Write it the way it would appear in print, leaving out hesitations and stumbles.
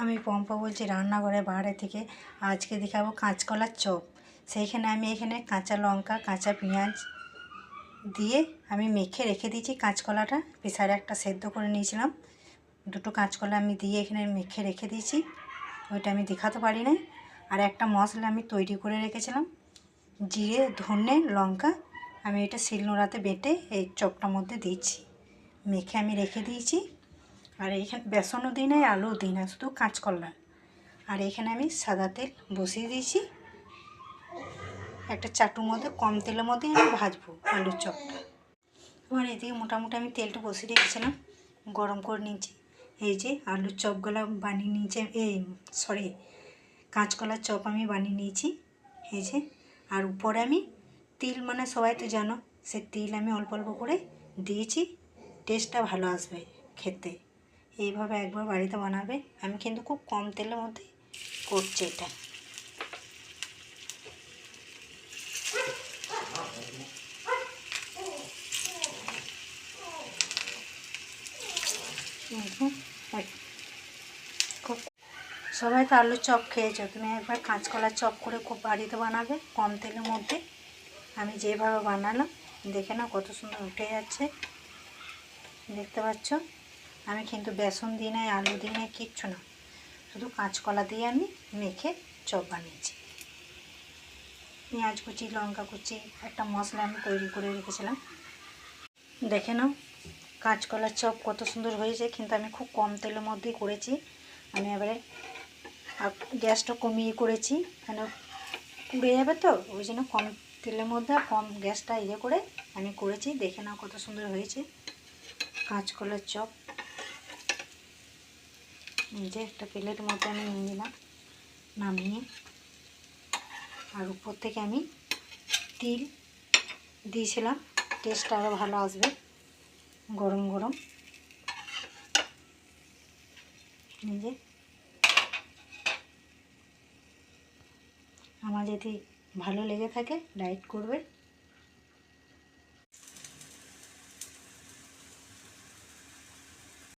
আমি পম্পা বলছি রান্নাঘরে বাইরে থেকে। আজকে দেখাবো কাঁচকলার চপ। সেইখানে আমি এখানে কাঁচা লঙ্কা কাঁচা পেঁয়াজ দিয়ে আমি মেখে রেখে দিয়েছি। কাঁচকলাটা প্রেসারে একটা সেদ্ধ করে নিয়েছিলাম, দুটো কাঁচকলা আমি দিয়ে এখানে মেখে রেখে দিয়েছি, ওইটা আমি দেখাতে পারি না। আর একটা মশলা আমি তৈরি করে রেখেছিলাম, জিরে ধনে লঙ্কা, আমি এটা শিলনোড়াতে বেটে এই চপটার মধ্যে দিয়েছি, মেখে আমি রেখে দিয়েছি। আর এইখানে বেসনও দিই নাই আলুও দিই না, শুধু কাঁচকলা। আর এখানে আমি সাদা তেল বসিয়ে দিয়েছি, একটা চাটুর মধ্যে কম তেলের মধ্যে আমি ভাজবো আলুর চপটা। এবার এদিকে মোটামুটি আমি তেলটা বসিয়ে রেখেছিলাম, গরম করে নিয়েছি। এই যে আলুর চপগুলো বানিয়ে নিয়েছি, কাঁচকলার চপ আমি বানিয়ে নিয়েছি এই যে। আর উপরে আমি তিল, মানে সবাই তো জানো, সে তিল আমি অল্প অল্প করে দিয়েছি, টেস্টটা ভালো আসবে খেতে। এইভাবে একবার বাড়িতে বানাবে, আমি কিন্তু খুব কম তেলের মধ্যে করছি এটা। খুব সবাই তো আলুর চপ খেয়েছো, তুমি একবার কাঁচকলার চপ করে খুব বাড়িতে বানাবে কম তেলের মধ্যে। আমি যেভাবে বানালাম দেখে না কত সুন্দর উঠে যাচ্ছে, দেখতে পাচ্ছ। আমি কিন্তু বেসন দিই নাই আলু দিই নাই কিচ্ছু না, শুধু কাঁচকলা দিয়ে আমি মেখে চপ বানিয়েছি। পেঁয়াজ কুচি লঙ্কা কুচি একটা মশলা আমি তৈরি করে রেখেছিলাম। দেখে নাও কাঁচকলার চপ কত সুন্দর হয়েছে, কিন্তু আমি খুব কম তেলের মধ্যেই করেছি। আমি এবারে গ্যাসটা কমিয়ে করেছি, কেন পুড়ে যাবে তো, ওই জন্য কম তেলের মধ্যে কম গ্যাসটা করে আমি করেছি। দেখে নাও কত সুন্দর হয়েছে কাঁচকলার চপ। যে একটা প্লেটের মধ্যে আমি নিয়ে নিলাম, নামিয়ে। আর উপর থেকে আমি তিল দিয়েছিলাম, টেস্টটা আরও ভালো আসবে গরম গরম। যে আমার যদি ভালো লেগে থাকে লাইক করবে।